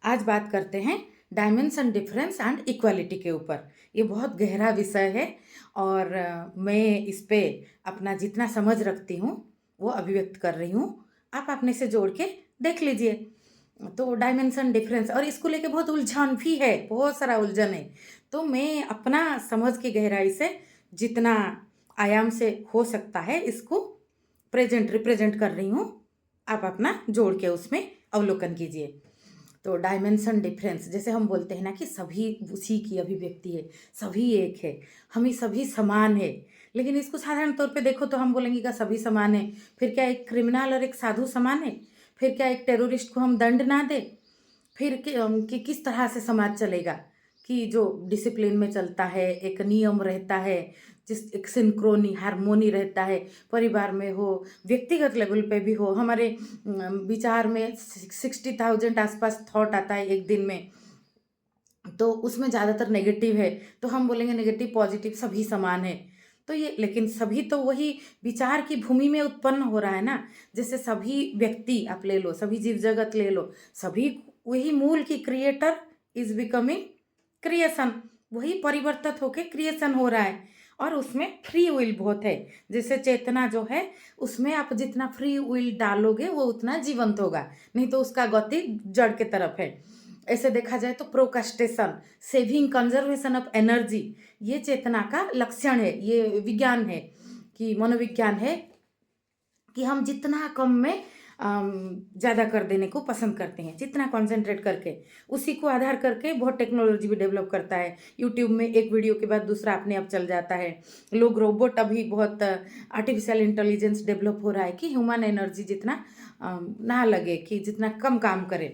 आज बात करते हैं डायमेंशन डिफरेंस एंड इक्वालिटी के ऊपर। ये बहुत गहरा विषय है और मैं इस पे अपना जितना समझ रखती हूँ वो अभिव्यक्त कर रही हूँ। आप अपने से जोड़ के देख लीजिए। तो डायमेंशन डिफरेंस और इसको लेके बहुत उलझन भी है, बहुत सारा उलझन है। तो मैं अपना समझ की गहराई से जितना आयाम से हो सकता है इसको रिप्रेजेंट कर रही हूँ। आप अपना जोड़ के उसमें अवलोकन कीजिए। तो डायमेंशन डिफरेंस जैसे हम बोलते हैं ना कि सभी उसी की अभिव्यक्ति है, सभी एक है, हम ही सभी समान है। लेकिन इसको साधारण तौर पे देखो तो हम बोलेंगे कि सभी समान है। फिर क्या एक क्रिमिनल और एक साधु समान है? फिर क्या एक टेररिस्ट को हम दंड ना दे? फिर कि किस तरह से समाज चलेगा कि जो डिसिप्लिन में चलता है, एक नियम रहता है, जिस एक सिंक्रोनी हारमोनी रहता है, परिवार में हो, व्यक्तिगत लेवल पे भी हो। हमारे विचार में 60,000 आसपास थॉट आता है एक दिन में, तो उसमें ज़्यादातर नेगेटिव है। तो हम बोलेंगे नेगेटिव पॉजिटिव सभी समान है। तो ये लेकिन सभी तो वही विचार की भूमि में उत्पन्न हो रहा है ना। जैसे सभी व्यक्ति आप ले लो, सभी जीव जगत ले लो, सभी वही मूल की क्रिएटर इज बिकमिंग क्रिएशन, वही परिवर्तित होके क्रिएशन हो रहा है। और उसमें फ्री विल बहुत है। जैसे चेतना जो है उसमें आप जितना फ्री विल डालोगे वो उतना जीवंत होगा, नहीं तो उसका गति जड़ के तरफ है। ऐसे देखा जाए तो प्रोकास्टेशन, सेविंग कंजर्वेशन ऑफ एनर्जी, ये चेतना का लक्षण है, ये विज्ञान है कि मनोविज्ञान है कि हम जितना कम में ज़्यादा कर देने को पसंद करते हैं, जितना कंसंट्रेट करके। उसी को आधार करके बहुत टेक्नोलॉजी भी डेवलप करता है। यूट्यूब में एक वीडियो के बाद दूसरा अपने आप चल जाता है। लोग रोबोट अभी बहुत आर्टिफिशियल इंटेलिजेंस डेवलप हो रहा है कि ह्यूमन एनर्जी जितना ना लगे, कि जितना कम काम करे।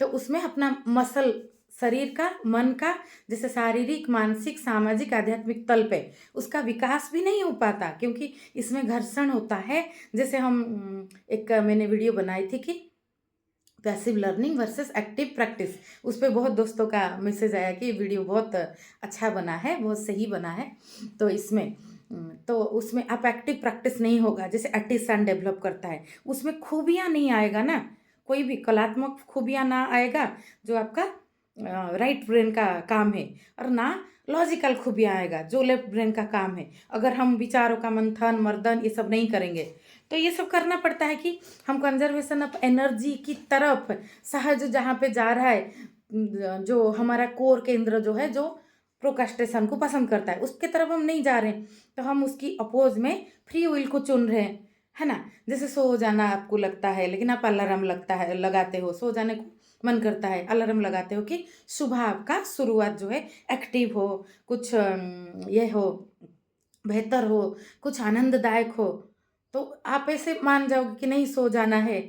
तो उसमें अपना मसल, शरीर का, मन का, जैसे शारीरिक, मानसिक, सामाजिक, आध्यात्मिक तल पे उसका विकास भी नहीं हो पाता, क्योंकि इसमें घर्षण होता है। जैसे हम एक मैंने वीडियो बनाई थी कि passive learning versus active practice, उस पर बहुत दोस्तों का मैसेज आया कि वीडियो बहुत अच्छा बना है, बहुत सही बना है। तो इसमें तो उसमें आप एक्टिव प्रैक्टिस नहीं होगा, जैसे आर्टिसन डेवलप करता है उसमें खूबियाँ नहीं आएगा ना, कोई भी कलात्मक खूबियाँ ना आएगा जो आपका राइट ब्रेन का काम है, और ना लॉजिकल खूबियाँ आएगा जो लेफ्ट ब्रेन का काम है। अगर हम विचारों का मंथन मर्दन ये सब नहीं करेंगे तो ये सब करना पड़ता है कि हम कंजर्वेशन ऑफ एनर्जी की तरफ, सहज जहाँ पे जा रहा है, जो हमारा कोर केंद्र जो है, जो प्रोकास्टेशन को पसंद करता है, उसके तरफ हम नहीं जा रहे हैं। तो हम उसकी अपोज में फ्री विल को चुन रहे हैं, है ना। जैसे सो जाना आपको लगता है, लेकिन आप अलार्म लगता है लगाते हो, सो जाने को मन करता है, अलार्म लगाते हो कि सुबह आपका शुरुआत जो है एक्टिव हो, कुछ ये हो, बेहतर हो, कुछ आनंददायक हो। तो आप ऐसे मान जाओगे कि नहीं सो जाना है,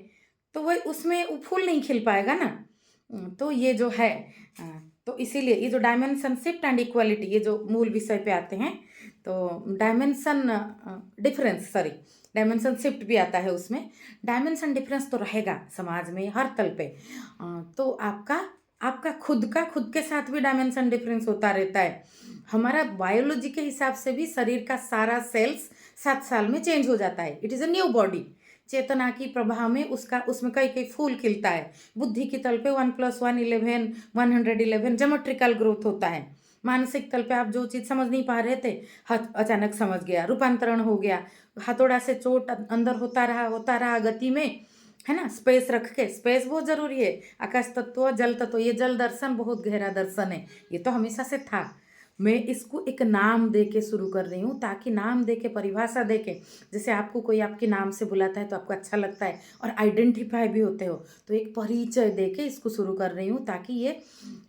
तो वह उसमें वो फूल नहीं खिल पाएगा ना। तो ये जो है अ, तो इसीलिए ये जो डायमेंशन शिफ्ट एंड इक्वालिटी, ये जो मूल विषय पे आते हैं। तो dimension difference, sorry, dimension shift भी आता है उसमें। डायमेंशन डिफरेंस तो रहेगा समाज में हर तल पे। तो आपका आपका खुद के साथ भी डायमेंशन डिफरेंस होता रहता है। हमारा बायोलॉजी के हिसाब से भी शरीर का सारा सेल्स 7 साल में चेंज हो जाता है। It is a new body. चेतना की प्रभाव में उसका उसमें कई कई फूल खिलता है। बुद्धि की तल पे 1+1 11, 111 जोमेट्रिकल ग्रोथ होता है। मानसिक तल पे आप जो चीज़ समझ नहीं पा रहे थे, अचानक समझ गया, रूपांतरण हो गया। हथौड़ा से चोट अंदर होता रहा गति में, है ना। स्पेस रख के, स्पेस बहुत जरूरी है। आकाश तत्व, जल तत्व, ये जल दर्शन बहुत गहरा दर्शन है, ये तो हमेशा से था। मैं इसको एक नाम दे के शुरू कर रही हूँ, ताकि नाम दे के, परिभाषा दे के, जैसे आपको कोई आपके नाम से बुलाता है तो आपको अच्छा लगता है और आइडेंटिफाई भी होते हो, तो एक परिचय दे के इसको शुरू कर रही हूँ, ताकि ये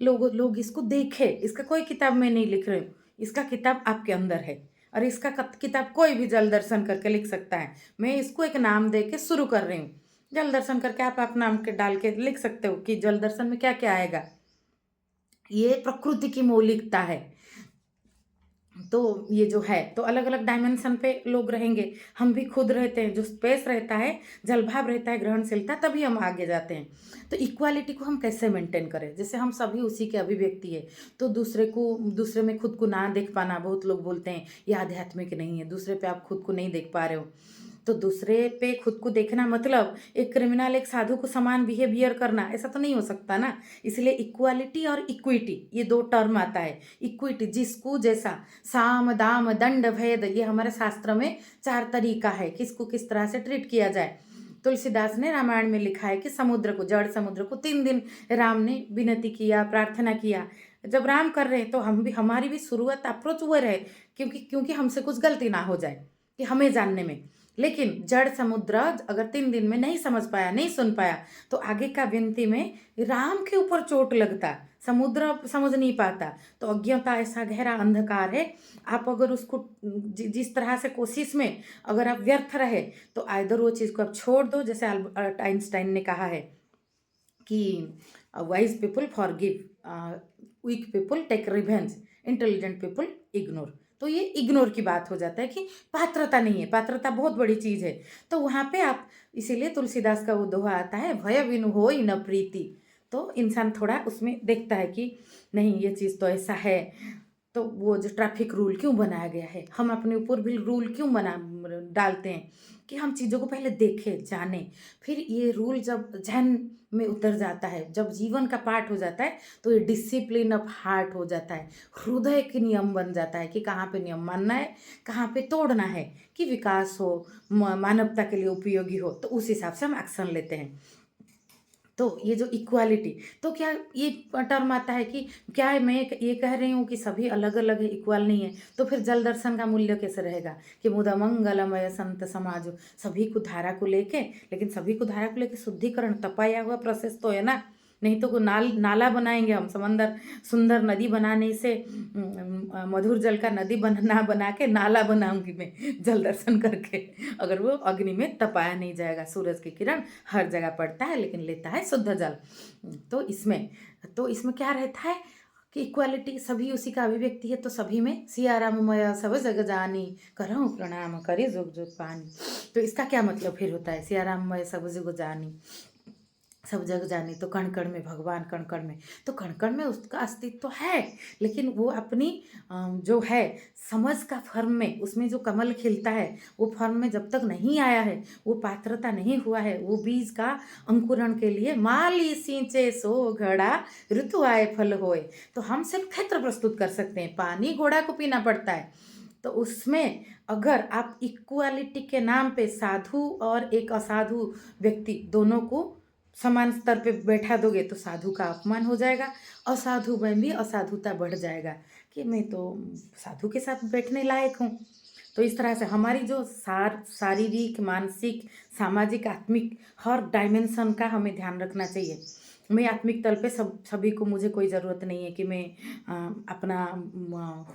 लोग इसको देखें। इसका कोई किताब में नहीं लिख रही हूँ, इसका किताब आपके अंदर है, और इसका किताब कोई भी जल दर्शन करके लिख सकता है। मैं इसको एक नाम दे के शुरू कर रही हूँ। जल दर्शन करके आप नाम के डाल के लिख सकते हो कि जल दर्शन में क्या क्या आएगा। ये प्रकृति की मौलिकता है। तो ये जो है, तो अलग अलग डायमेंशन पे लोग रहेंगे, हम भी खुद रहते हैं। जो स्पेस रहता है, जलभाव रहता है, ग्रहणशीलता, तभी हम आगे जाते हैं। तो इक्वालिटी को हम कैसे मेंटेन करें? जैसे हम सभी उसी के अभिव्यक्ति है, तो दूसरे में खुद को ना देख पाना, बहुत लोग बोलते हैं ये आध्यात्मिक नहीं है, दूसरे पे आप खुद को नहीं देख पा रहे हो। तो दूसरे पे खुद को देखना मतलब एक क्रिमिनल एक साधु को समान बिहेवियर करना, ऐसा तो नहीं हो सकता ना। इसलिए इक्वालिटी और इक्विटी ये दो टर्म आता है। इक्विटी जिसको जैसा, साम दाम दंड भेद, ये हमारे शास्त्र में 4 तरीका है किसको किस तरह से ट्रीट किया जाए। तुलसीदास ने रामायण में लिखा है कि समुद्र को, जड़ समुद्र को 3 दिन राम ने विनती किया, प्रार्थना किया। जब राम कर रहे हैं तो हम भी, हमारी भी शुरुआत अप्रोच वो रहे, क्योंकि क्योंकि हमसे कुछ गलती ना हो जाए कि हमें जानने में। लेकिन जड़ समुद्र अगर 3 दिन में नहीं समझ पाया, नहीं सुन पाया, तो आगे का विनती में राम के ऊपर चोट लगता, समुद्र समझ नहीं पाता। तो अज्ञता ऐसा गहरा अंधकार है, आप अगर उसको जिस तरह से कोशिश में अगर आप व्यर्थ रहे, तो आइदर वो चीज़ को आप छोड़ दो, जैसे अल्बर्ट आइंस्टाइन ने कहा है कि wise people forgive, weak people take revenge, intelligent people ignore. तो ये इग्नोर की बात हो जाता है कि पात्रता नहीं है, पात्रता बहुत बड़ी चीज़ है। तो वहाँ पे आप, इसीलिए तुलसीदास का वो दोहा आता है, भय बिनु होई न प्रीति। तो इंसान थोड़ा उसमें देखता है कि नहीं ये चीज़ तो ऐसा है, तो वो जो ट्रैफिक रूल क्यों बनाया गया है, हम अपने ऊपर भी रूल क्यों बना डालते हैं कि हम चीज़ों को पहले देखें, जानें। फिर ये रूल जब जहन में उतर जाता है, जब जीवन का पार्ट हो जाता है, तो ये डिसिप्लिन ऑफ हार्ट हो जाता है, हृदय के नियम बन जाता है कि कहाँ पे नियम मानना है, कहाँ पे तोड़ना है, कि विकास हो, मानवता के लिए उपयोगी हो, तो उस हिसाब से हम एक्शन लेते हैं। तो ये जो इक्वालिटी, तो क्या ये टर्म आता है कि क्या मैं ये कह रही हूँ कि सभी अलग अलग है, इक्वल नहीं है, तो फिर जल दर्शन का मूल्य कैसे रहेगा कि मुदा मंगलमय संत समाजो, सभी को धारा को लेके, लेकिन सभी को धारा को लेके शुद्धिकरण तपाया हुआ प्रोसेस तो है ना। नहीं तो को नाला बनाएंगे हम, समंदर सुंदर नदी बनाने से मधुर जल का नदी बना के नाला बनाऊंगी मैं जल दर्शन करके, अगर वो अग्नि में तपाया नहीं जाएगा। सूरज की किरण हर जगह पड़ता है लेकिन लेता है शुद्ध जल। तो इसमें क्या रहता है कि इक्वालिटी, सभी उसी का अभिव्यक्ति है, तो सभी में सिया राममय सब जग जानी, करहूँ प्रणाम करे जुग जुग पानी। तो इसका क्या मतलब फिर होता है, सिया राममय सब जग जानी, सब जग जानी, तो कण कण में भगवान, कण कण में, तो कण कण में उसका अस्तित्व तो है, लेकिन वो अपनी जो है समझ का फर्म में, उसमें जो कमल खिलता है वो फर्म में जब तक नहीं आया है, वो पात्रता नहीं हुआ है, वो बीज का अंकुरण के लिए माली सींचे सो घड़ा ऋतु आए फल होए। तो हम सिर्फ क्षेत्र प्रस्तुत कर सकते हैं, पानी घोड़ा को पीना पड़ता है। तो उसमें अगर आप इक्वालिटी के नाम पे साधु और एक असाधु व्यक्ति दोनों को समान स्तर पे बैठा दोगे, तो साधु का अपमान हो जाएगा, असाधु में भी असाधुता बढ़ जाएगा कि मैं तो साधु के साथ बैठने लायक हूँ। तो इस तरह से हमारी जो शारीरिक, मानसिक, सामाजिक, आत्मिक हर डायमेंशन का हमें ध्यान रखना चाहिए। मैं आत्मिक तल पे सभी को, मुझे कोई ज़रूरत नहीं है कि मैं अपना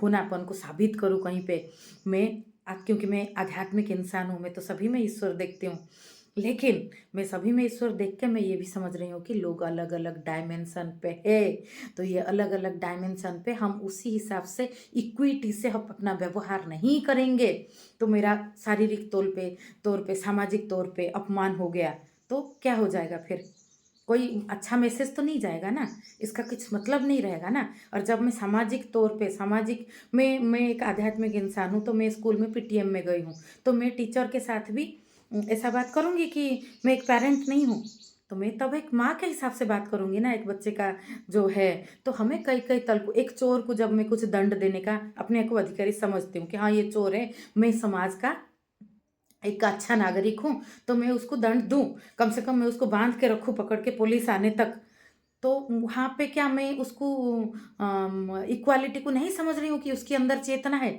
होनापन को साबित करूँ कहीं पे। क्योंकि मैं आध्यात्मिक इंसान हूँ, मैं तो सभी में ईश्वर देखती हूँ। लेकिन मैं सभी में ईश्वर देख के मैं ये भी समझ रही हूँ कि लोग अलग अलग डायमेंशन पे है। तो ये अलग अलग डायमेंशन पे हम उसी हिसाब से इक्विटी से हम अपना व्यवहार नहीं करेंगे, तो मेरा शारीरिक तौर पे सामाजिक तौर पे अपमान हो गया, तो क्या हो जाएगा फिर, कोई अच्छा मैसेज तो नहीं जाएगा ना, इसका कुछ मतलब नहीं रहेगा ना। और जब मैं सामाजिक तौर पे, मैं एक आध्यात्मिक इंसान हूँ, तो मैं स्कूल में पीटीएम में गई हूँ, तो मैं टीचर के साथ भी ऐसा बात करूँगी कि मैं एक पेरेंट नहीं हूँ, तो मैं तब एक माँ के हिसाब से बात करूँगी ना एक बच्चे का जो है। तो हमें कई कई तल को, एक चोर को जब मैं कुछ दंड देने का अपने को अधिकारी समझती हूँ कि हाँ ये चोर है, मैं समाज का एक अच्छा नागरिक हूँ, तो मैं उसको दंड दूँ, कम से कम मैं उसको बांध के रखूँ पकड़ के पुलिस आने तक। तो वहाँ पे क्या मैं उसको इक्वालिटी को नहीं समझ रही हूँ कि उसके अंदर चेतना है।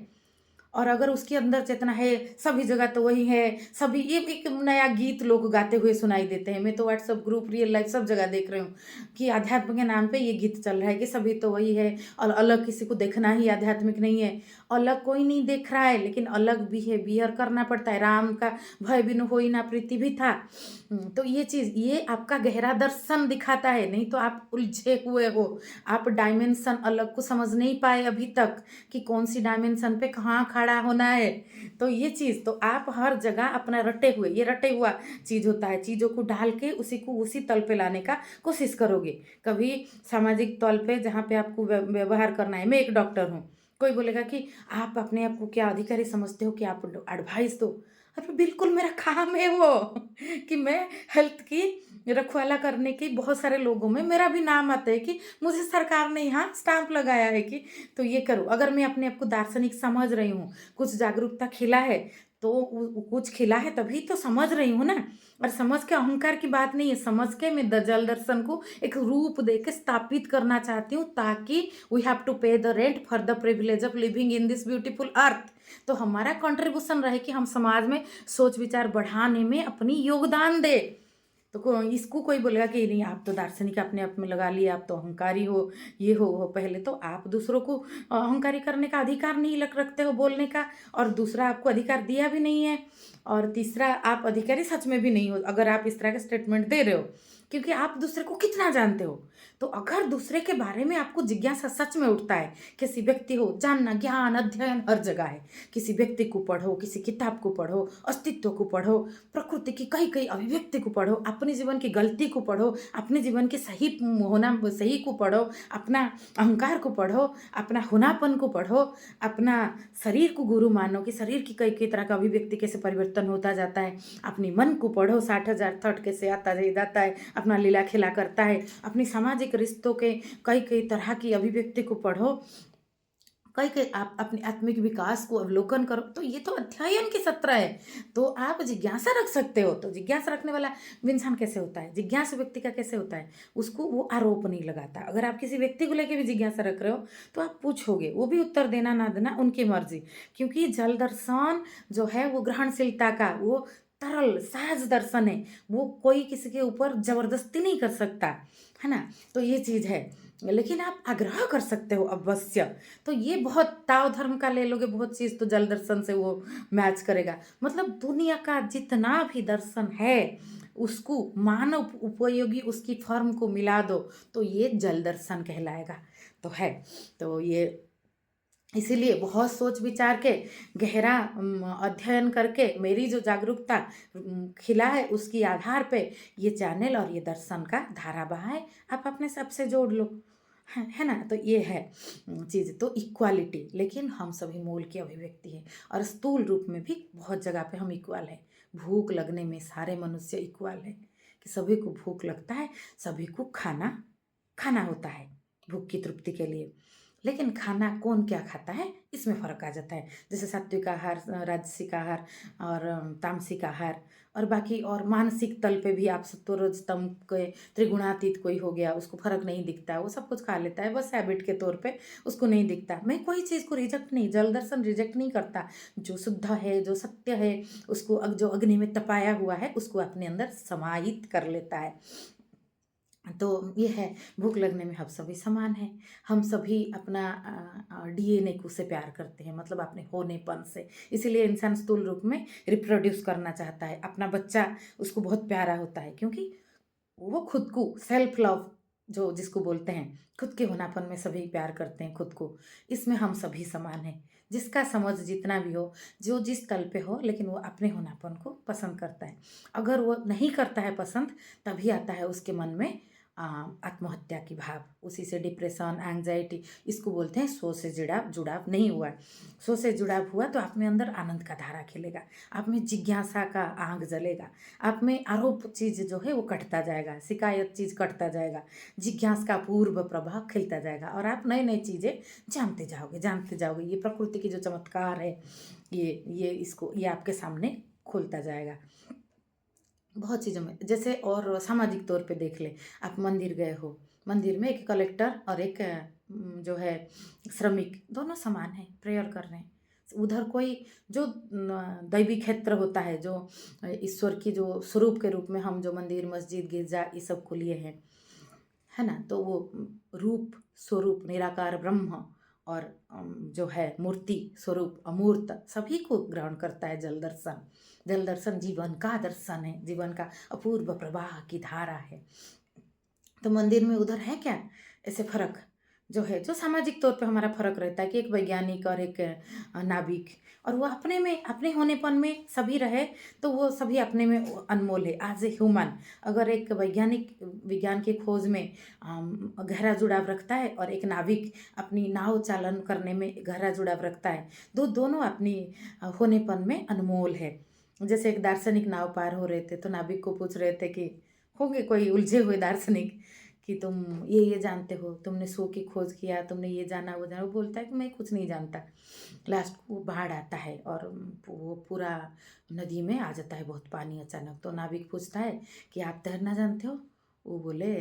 और अगर उसके अंदर चेतना है, सभी जगह तो वही है, सभी, ये एक नया गीत लोग गाते हुए सुनाई देते हैं, मैं तो व्हाट्सएप ग्रुप, रियल लाइफ सब जगह देख रही हूँ कि अध्यात्म के नाम पे ये गीत चल रहा है कि सभी तो वही है, और अलग किसी को देखना ही आध्यात्मिक नहीं है। अलग कोई नहीं देख रहा है, लेकिन अलग बिहेवियर करना पड़ता है। राम का भय बिनु होई ना प्रीति भी था। तो ये चीज़, ये आपका गहरा दर्शन दिखाता है, नहीं तो आप उलझे हुए हो, आप डायमेंशन अलग को समझ नहीं पाए अभी तक कि कौन सी डायमेंशन पे कहाँ खड़ा होना है। तो ये चीज़, तो आप हर जगह अपना रटे हुए, ये रटे हुआ चीज़ होता है, चीज़ों को डाल के उसी को उसी तल पे लाने का कोशिश करोगे। कभी सामाजिक तल पे जहाँ पे आपको व्यवहार करना है, मैं एक डॉक्टर हूँ, कोई बोलेगा कि आप अपने आप को क्या अधिकारी समझते हो कि आप एडवाइस दो। अरे बिल्कुल मेरा काम है वो कि मैं हेल्थ की रखवाला करने की, बहुत सारे लोगों में मेरा भी नाम आता है कि मुझे सरकार ने यहाँ स्टाम्प लगाया है कि तो ये करो। अगर मैं अपने आप को दार्शनिक समझ रही हूँ, कुछ जागरूकता खिला है, तो कुछ खिला है तभी तो समझ रही हूँ ना। और समझ के अहंकार की बात नहीं है, समझ के मैं जल दर्शन को एक रूप दे के स्थापित करना चाहती हूँ, ताकि we have to pay the rent for the privilege of living in this beautiful earth. तो हमारा कंट्रीब्यूशन रहे कि हम समाज में सोच विचार बढ़ाने में अपनी योगदान दे। तो इसको कोई बोलेगा कि नहीं आप तो दार्शनिक अपने आप में लगा लिए, आप तो अहंकारी हो, ये हो। पहले तो आप दूसरों को अहंकारी करने का अधिकार नहीं रखते हो बोलने का, और दूसरा आपको अधिकार दिया भी नहीं है, और तीसरा आप अधिकारी सच में भी नहीं हो अगर आप इस तरह का स्टेटमेंट दे रहे हो, क्योंकि आप दूसरे को कितना जानते हो। तो अगर दूसरे के बारे में आपको जिज्ञासा सच में उठता है, किसी व्यक्ति हो जानना, ज्ञान अध्ययन हर जगह है। किसी व्यक्ति को पढ़ो, किसी किताब को पढ़ो, अस्तित्व को पढ़ो, प्रकृति की कई कई अभिव्यक्ति को पढ़ो, अपने जीवन की गलती को पढ़ो, अपने जीवन के सही होना सही को पढ़ो, अपना अहंकार को पढ़ो, अपना होनापन को पढ़ो, अपना शरीर को गुरु मानो कि शरीर की कई कई तरह का अभिव्यक्ति कैसे परिवर्तन होता जाता है। अपनी मन को पढ़ो, 60,000 थॉट कैसे आता जाता है, अपना लीला खेला करता है। अपनी सामाजिक रिश्तों के कई कई तरह की अभिव्यक्ति को पढ़ो, कई कई आप अपने आत्मिक विकास को अवलोकन करो। तो ये तो अध्ययन के सत्र है। तो आप जिज्ञासा रख सकते हो। तो जिज्ञासा रखने वाला इंसान कैसे होता है, जिज्ञासु व्यक्ति का कैसे होता है, उसको वो आरोप नहीं लगाता। अगर आप किसी व्यक्ति को लेकर भी जिज्ञासा रख रहे हो तो आप पूछोगे, वो भी उत्तर देना ना देना उनकी मर्जी। क्योंकि जल दर्शन जो है वो ग्रहणशीलता का, वो तरल सहज दर्शन है। वो कोई किसी के ऊपर जबरदस्ती नहीं कर सकता, है ना। तो ये चीज़ है, लेकिन आप आग्रह कर सकते हो अवश्य। तो ये बहुत ताव धर्म का ले लोगे बहुत चीज़, तो जल दर्शन से वो मैच करेगा। मतलब दुनिया का जितना भी दर्शन है उसको मानव उपयोगी उसकी फॉर्म को मिला दो तो ये जल दर्शन कहलाएगा। तो है, तो ये इसीलिए बहुत सोच विचार के गहरा अध्ययन करके मेरी जो जागरूकता खिला है उसकी आधार पे ये चैनल और ये दर्शन का धारा बहा है। आप अपने सबसे जोड़ लो, है ना। तो ये है चीज़। तो इक्वालिटी, लेकिन हम सभी मूल की अभिव्यक्ति है, और स्थूल रूप में भी बहुत जगह पे हम इक्वल है। भूख लगने में सारे मनुष्य इक्वल है, कि सभी को भूख लगता है, सभी को खाना खाना होता है भूख की तृप्ति के लिए। लेकिन खाना कौन क्या खाता है इसमें फ़र्क आ जाता है। जैसे सात्विक आहार, राजसिक आहार और तामसिक आहार, और बाकी और मानसिक तल पे भी आप सत्व रज तम के त्रिगुणातीत कोई हो गया, उसको फ़र्क नहीं दिखता, वो सब कुछ खा लेता है बस हैबिट के तौर पे, उसको नहीं दिखता। मैं कोई चीज़ को रिजेक्ट नहीं, जल दर्शन रिजेक्ट नहीं करता। जो शुद्ध है, जो सत्य है, उसको जो अग्नि में तपाया हुआ है उसको अपने अंदर समाहित कर लेता है। तो ये है, भूख लगने में हम सभी समान हैं। हम सभी अपना डीएनए को से प्यार करते हैं, मतलब अपने होनेपन से। इसीलिए इंसान स्थूल रूप में रिप्रोड्यूस करना चाहता है। अपना बच्चा उसको बहुत प्यारा होता है, क्योंकि वो खुद को सेल्फ लव जो जिसको बोलते हैं, खुद के होनापन में सभी प्यार करते हैं खुद को। इसमें हम सभी समान हैं। जिसका समझ जितना भी हो, जो जिस तल पे हो, लेकिन वो अपने होनापन को पसंद करता है। अगर वो नहीं करता है पसंद, तभी आता है उसके मन में आत्महत्या की भाव, उसी से डिप्रेशन, एंग्जाइटी। इसको बोलते हैं सो से जुड़ाव। जुड़ाव नहीं हुआ, सो से जुड़ाव हुआ तो आप में अंदर आनंद का धारा खिलेगा, आप में जिज्ञासा का आग जलेगा, आप में आरोप चीज़ जो है वो कटता जाएगा, शिकायत चीज़ कटता जाएगा, जिज्ञासा का पूर्व प्रभाव खिलता जाएगा, और आप नई नई चीज़ें जानते जाओगे जानते जाओगे। ये प्रकृति की जो चमत्कार है, ये आपके सामने खुलता जाएगा बहुत चीज़ों में। जैसे और सामाजिक तौर पे देख ले, आप मंदिर गए हो, मंदिर में एक कलेक्टर और एक जो है श्रमिक, दोनों समान हैं, प्रेयर कर रहे हैं। उधर कोई जो दैवी क्षेत्र होता है, जो ईश्वर की जो स्वरूप के रूप में हम जो मंदिर, मस्जिद, गिरजा ये सब को लिए हैं, है ना। तो वो रूप स्वरूप निराकार ब्रह्म, और जो है मूर्ति स्वरूप अमूर्त, सभी को ग्रहण करता है जल दर्शन। जल दर्शन जीवन का दर्शन है, जीवन का अपूर्व प्रवाह की धारा है। तो मंदिर में उधर है क्या ऐसे फर्क जो है, जो सामाजिक तौर पे हमारा फर्क रहता है कि एक वैज्ञानिक और एक नाविक, और वो अपने में अपने होनेपन में सभी रहे, तो वो सभी अपने में अनमोल है एज ए ह्यूमन। अगर एक वैज्ञानिक विज्ञान की खोज में गहरा जुड़ाव रखता है, और एक नाविक अपनी नाव चालन करने में गहरा जुड़ाव रखता है, दोनों अपनी होनेपन में अनमोल है। जैसे एक दार्शनिक नाव पार हो रहे थे तो नाविक को पूछ रहे थे कि होंगे कोई उलझे हुए दार्शनिक कि तुम ये जानते हो, तुमने सो की खोज किया, तुमने ये जाना वो जाना। वो बोलता है कि मैं कुछ नहीं जानता। लास्ट को बाढ़ आता है और वो पूरा नदी में आ जाता है बहुत पानी अचानक। तो नाविक पूछता है कि आप तैरना जानते हो? वो बोले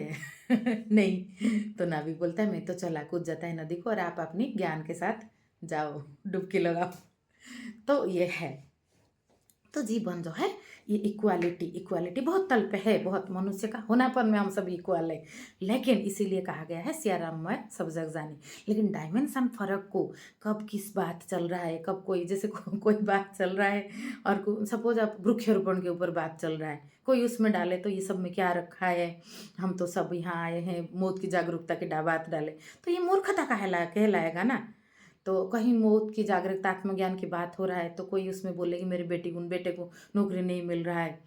नहीं। तो नाविक बोलता है मैं तो चला, कूद जाता है नदी को, और आप अपनी ज्ञान के साथ जाओ, डुबकी लगाओ। तो ये है। तो जीवन जो है ये इक्वालिटी, इक्वालिटी बहुत तल पे है, बहुत मनुष्य का होनापन में हम सब इक्वल है। लेकिन इसीलिए कहा गया है सियाराम में सब जग जाने। लेकिन डायमेंशन फर्क को, कब किस बात चल रहा है, कब कोई जैसे कोई बात चल रहा है और सपोज आप वृक्षारोपण के ऊपर बात चल रहा है, कोई उसमें डाले तो ये सब में क्या रखा है, हम तो सब यहाँ आए हैं मौत की जागरूकता की बात डाले, तो ये मूर्खता कहलाएगा ना। तो कहीं मौत की जागरूकता आत्मज्ञान की बात हो रहा है तो कोई उसमें बोलेगी मेरे बेटे को नौकरी नहीं मिल रहा है।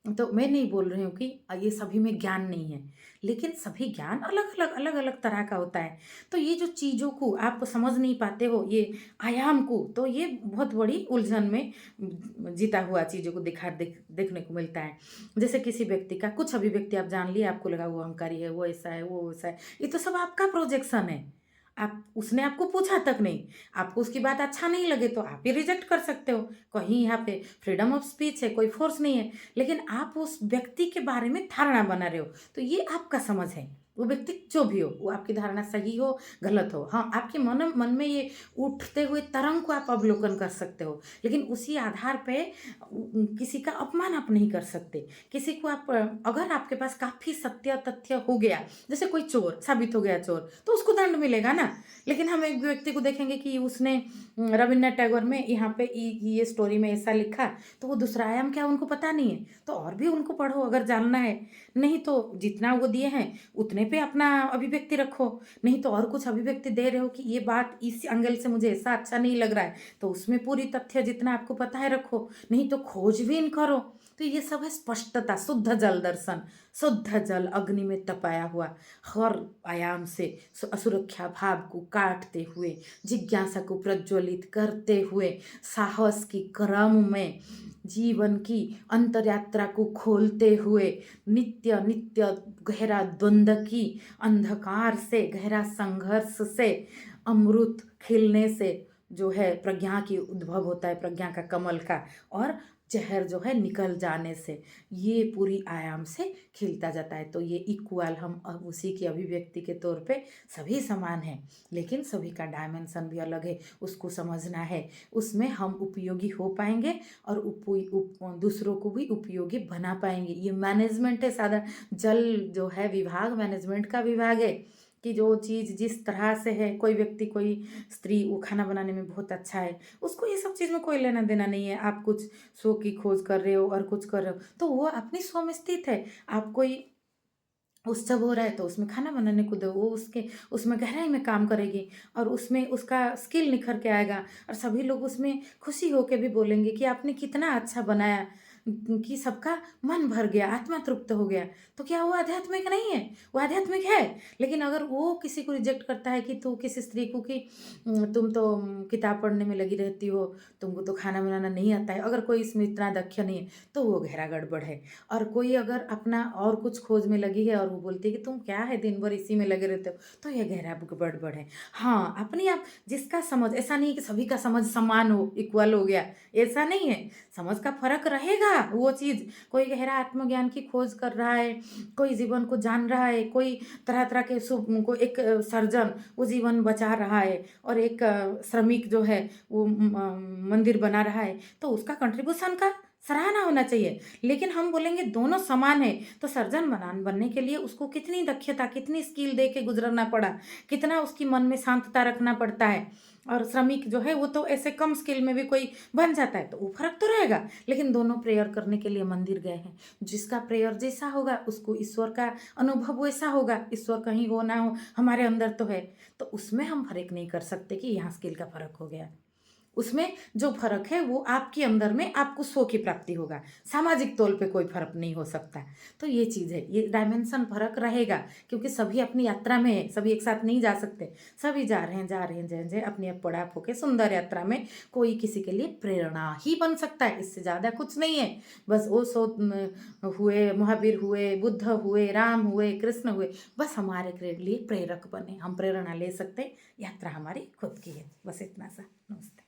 तो मैं नहीं बोल रही हूँ कि ये सभी में ज्ञान नहीं है, लेकिन सभी ज्ञान अलग अलग तरह का होता है। तो ये जो चीज़ों को आप समझ नहीं पाते हो, ये आयाम को, तो ये बहुत बड़ी उलझन में जीता हुआ चीज़ों को देखने को मिलता है। जैसे किसी व्यक्ति का कुछ अभिव्यक्ति आप जान लिए, आपको लगा वो अहंकारी है, वो ऐसा है, वो वैसा है, ये तो सब आपका प्रोजेक्शन है। आप उसने आपको पूछा तक नहीं, आपको उसकी बात अच्छा नहीं लगे तो आप ही रिजेक्ट कर सकते हो। कहीं यहाँ पे फ्रीडम ऑफ स्पीच है, कोई फोर्स नहीं है, लेकिन आप उस व्यक्ति के बारे में धारणा बना रहे हो। तो ये आपका समझ है। वो व्यक्ति जो भी हो, वो आपकी धारणा सही हो गलत हो, हाँ आपके मन में ये उठते हुए तरंग को आप अवलोकन कर सकते हो, लेकिन उसी आधार पे किसी का अपमान आप नहीं कर सकते। किसी को आप, अगर आपके पास काफ़ी सत्य तथ्य हो गया, जैसे कोई चोर साबित हो गया चोर, तो उसको दंड मिलेगा ना। लेकिन हम एक व्यक्ति को देखेंगे कि उसने रविन्द्रनाथ टैगोर में यहाँ पे ये स्टोरी में ऐसा लिखा, तो वो दूसरा आयाम क्या उनको पता नहीं है, तो और भी उनको पढ़ो अगर जानना है। नहीं तो जितना वो दिए हैं उतने पे अपना अभिव्यक्ति रखो। नहीं तो और कुछ अभिव्यक्ति दे रहे हो कि ये बात इस एंगल से मुझे ऐसा अच्छा नहीं लग रहा है, तो उसमें पूरी तथ्य जितना आपको पता है रखो। नहीं तो खोजबीन करो। तो ये सब है स्पष्टता, शुद्ध जल दर्शन, शुद्ध जल अग्नि में तपाया हुआ, हर आयाम से असुरक्षा भाव को काटते हुए, जिज्ञासा को प्रज्वलित करते हुए, साहस की क्रम में जीवन की अंतर यात्रा को खोलते हुए, नित्य नित्य गहरा द्वंद्व की अंधकार से, गहरा संघर्ष से, अमृत खिलने से जो है प्रज्ञा की उद्भव होता है, प्रज्ञा का कमल का, और जहर जो है निकल जाने से ये पूरी आयाम से खिलता जाता है। तो ये इक्वल, हम अब उसी की अभिव्यक्ति के तौर पे सभी समान हैं, लेकिन सभी का डायमेंशन भी अलग है, उसको समझना है। उसमें हम उपयोगी हो पाएंगे और दूसरों को भी उपयोगी बना पाएंगे। ये मैनेजमेंट है सादा। जल जो है विभाग मैनेजमेंट का विभाग है कि जो चीज़ जिस तरह से है, कोई व्यक्ति, कोई स्त्री वो खाना बनाने में बहुत अच्छा है, उसको ये सब चीज़ में कोई लेना देना नहीं है। आप कुछ शो की खोज कर रहे हो और कुछ कर रहे हो, तो वो अपनी शो में स्थित है। आप कोई उत्सव हो रहा है तो उसमें खाना बनाने को दो, वो उसके उसमें गहराई में काम करेगी और उसमें उसका स्किल निखर के आएगा, और सभी लोग उसमें खुशी होके भी बोलेंगे कि आपने कितना अच्छा बनाया, कि सबका मन भर गया, आत्मा तृप्त हो गया। तो क्या वो आध्यात्मिक नहीं है? वो आध्यात्मिक है। लेकिन अगर वो किसी को रिजेक्ट करता है कि तू किसी स्त्री को कि तुम तो किताब पढ़ने में लगी रहती हो, तुमको तो खाना बनाना नहीं आता है, अगर कोई इसमें इतना दक्ष नहीं है, तो वो गहरा गड़बड़ है। और कोई अगर अपना और कुछ खोज में लगी है और वो बोलती है कि तुम क्या है दिन भर इसी में लगे रहते हो, तो ये गहरा गड़बड़ है। हाँ, अपनी आप जिसका समझ, ऐसा नहीं है कि सभी का समझ समान हो, इक्वल हो गया, ऐसा नहीं है। समझ का फर्क रहेगा। वो चीज़, कोई गहरा आत्मज्ञान की खोज कर रहा है, कोई जीवन को जान रहा है, कोई तरह तरह के शुभ को, एक सर्जन वो जीवन बचा रहा है, और एक श्रमिक जो है वो मंदिर बना रहा है, तो उसका कंट्रीब्यूशन का सराहना होना चाहिए। लेकिन हम बोलेंगे दोनों समान है, तो सर्जन बनने के लिए उसको कितनी दक्षता, कितनी स्किल दे के गुजरना पड़ा, कितना उसकी मन में शांतता रखना पड़ता है। और श्रमिक जो है वो तो ऐसे कम स्किल में भी कोई बन जाता है, तो वो फर्क तो रहेगा। लेकिन दोनों प्रेयर करने के लिए मंदिर गए हैं, जिसका प्रेयर जैसा होगा उसको ईश्वर का अनुभव वैसा होगा। ईश्वर कहीं हो ना हो, हमारे अंदर तो है, तो उसमें हम फर्क नहीं कर सकते कि यहाँ स्किल का फर्क हो गया। उसमें जो फ़र्क है वो आपके अंदर में आपको स्व की प्राप्ति होगा, सामाजिक तौर पे कोई फ़र्क नहीं हो सकता। तो ये चीज़ है, ये डायमेंशन फ़र्क रहेगा, क्योंकि सभी अपनी यात्रा में है, सभी एक साथ नहीं जा सकते, सभी जा रहे हैं जय अपनी अब पड़ाव होके सुंदर यात्रा में। कोई किसी के लिए प्रेरणा ही बन सकता है, इससे ज़्यादा कुछ नहीं है। बस वो हुए, महावीर हुए, बुद्ध हुए, राम हुए, कृष्ण हुए, बस हमारे के लिए प्रेरक बने, हम प्रेरणा ले सकते हैं, यात्रा हमारी खुद की है। बस इतना सा। नमस्ते।